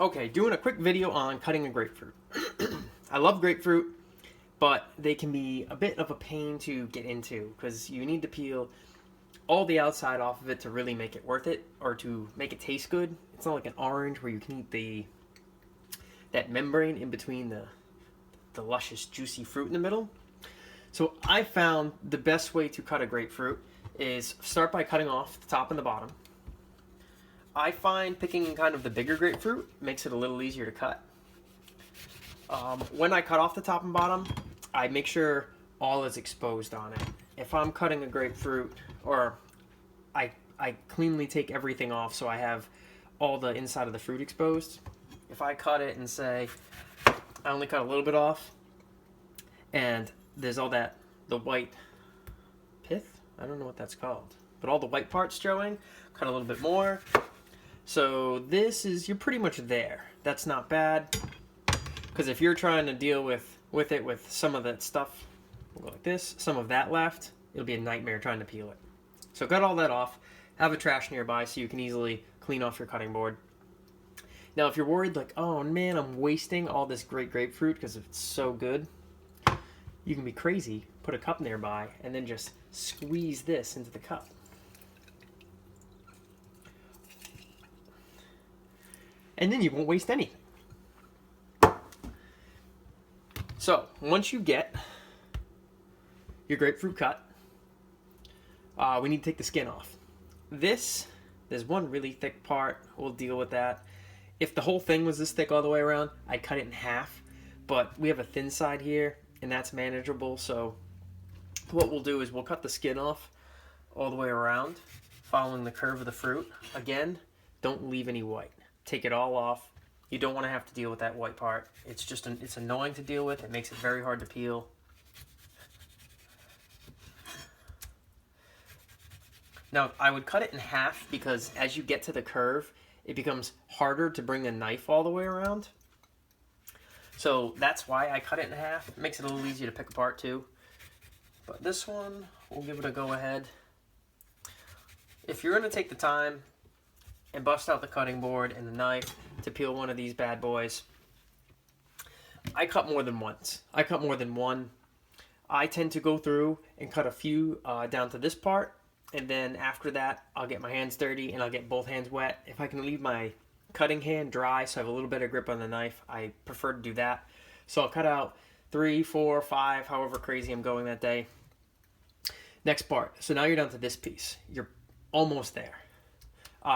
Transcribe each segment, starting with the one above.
Okay, doing a quick video on cutting a grapefruit. I love grapefruit, but they can be a bit of a pain to get into because you need to peel all the outside off of it to really make it worth it or to make it taste good. It's not like an orange where you can eat that membrane in between the luscious, juicy fruit in the middle. So I found the best way to cut a grapefruit is start by cutting off the top and the bottom. I find picking kind of the bigger grapefruit makes it a little easier to cut. When I cut off the top and bottom, I make sure all is exposed on it. If I'm cutting a grapefruit, or I cleanly take everything off so I have all the inside of the fruit exposed. If I cut it and say I only cut a little bit off, and there's all the white pith, I don't know what that's called, but all the white parts showing, cut a little bit more. So you're pretty much there. That's not bad, because if you're trying to deal with it with some of that stuff, we'll go like this, some of that left, it'll be a nightmare trying to peel it. So cut all that off, have a trash nearby so you can easily clean off your cutting board. Now if you're worried like, oh man, I'm wasting all this great grapefruit because it's so good, you can be crazy, put a cup nearby, and then just squeeze this into the cup. And then you won't waste anything. So, once you get your grapefruit cut, we need to take the skin off. There's one really thick part, we'll deal with that. If the whole thing was this thick all the way around, I'd cut it in half, but we have a thin side here, and that's manageable, so what we'll do is we'll cut the skin off all the way around, following the curve of the fruit. Again, don't leave any white. Take it all off. You don't want to have to deal with that white part. It's annoying to deal with. It makes it very hard to peel. Now, I would cut it in half because as you get to the curve, it becomes harder to bring the knife all the way around. So that's why I cut it in half. It makes it a little easier to pick apart too. But this one, we'll give it a go ahead. If you're going to take the time and bust out the cutting board and the knife to peel one of these bad boys, I cut more than once. I cut more than one. I tend to go through and cut a few down to this part, and then after that I'll get my hands dirty and I'll get both hands wet. If I can leave my cutting hand dry so I have a little bit of grip on the knife, I prefer to do that. So I'll cut out 3, 4, 5, however crazy I'm going that day. Next part. So now you're down to this piece. You're almost there.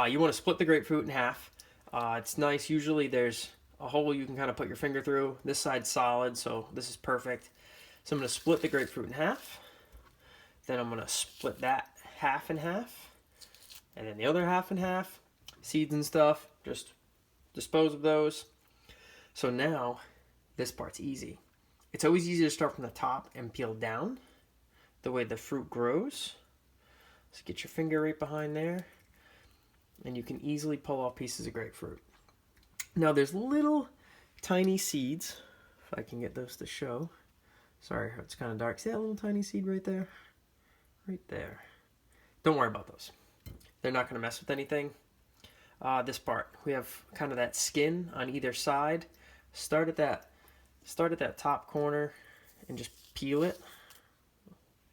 You want to split the grapefruit in half. It's nice. Usually there's a hole you can kind of put your finger through. This side's solid, so this is perfect. So I'm going to split the grapefruit in half. Then I'm going to split that half in half. And then the other half in half. Seeds and stuff, just dispose of those. So now this part's easy. It's always easier to start from the top and peel down the way the fruit grows. So get your finger right behind there, and you can easily pull off pieces of grapefruit. Now there's little tiny seeds, if I can get those to show. Sorry, it's kind of dark. See that little tiny seed right there? Right there. Don't worry about those. They're not going to mess with anything. This part, we have kind of that skin on either side. Start at that top corner and just peel it.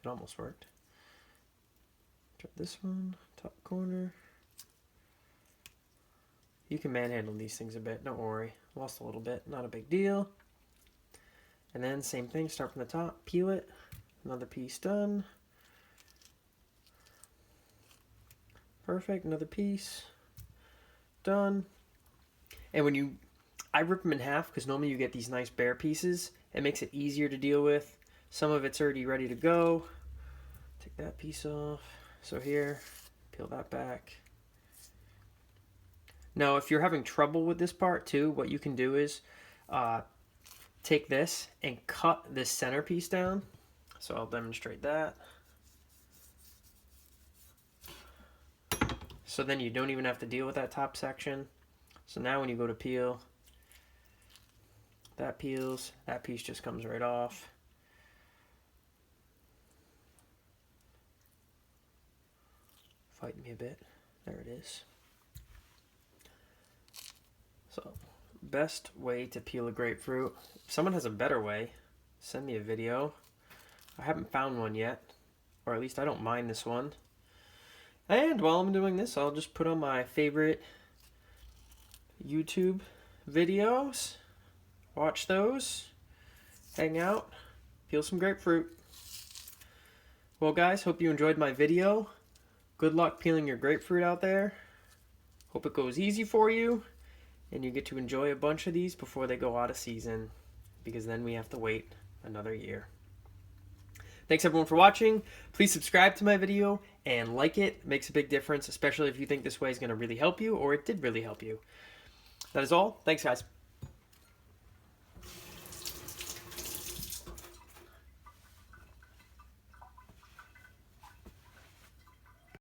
It almost worked. Try this one, top corner. You can manhandle these things a bit, don't worry. Lost a little bit, not a big deal. And then same thing, start from the top, peel it. Another piece done. Perfect, another piece. Done. And I rip them in half because normally you get these nice bare pieces. It makes it easier to deal with. Some of it's already ready to go. Take that piece off. So here, peel that back. Now, if you're having trouble with this part too, what you can do is take this and cut this centerpiece down. So I'll demonstrate that. So then you don't even have to deal with that top section. So now when you go to peel, that peels, that piece just comes right off. Fight me a bit. There it is. So best way to peel a grapefruit. If someone has a better way, send me a video. I haven't found one yet, or at least I don't mind this one. And while I'm doing this, I'll just put on my favorite YouTube videos, watch those, hang out, peel some grapefruit. Well guys, hope you enjoyed my video. Good luck peeling your grapefruit out there. Hope it goes easy for you and you get to enjoy a bunch of these before they go out of season, because then we have to wait another year. Thanks everyone for watching. Please subscribe to my video and like it. It makes a big difference, especially if you think this way is going to really help you or it did really help you. That is all. Thanks guys.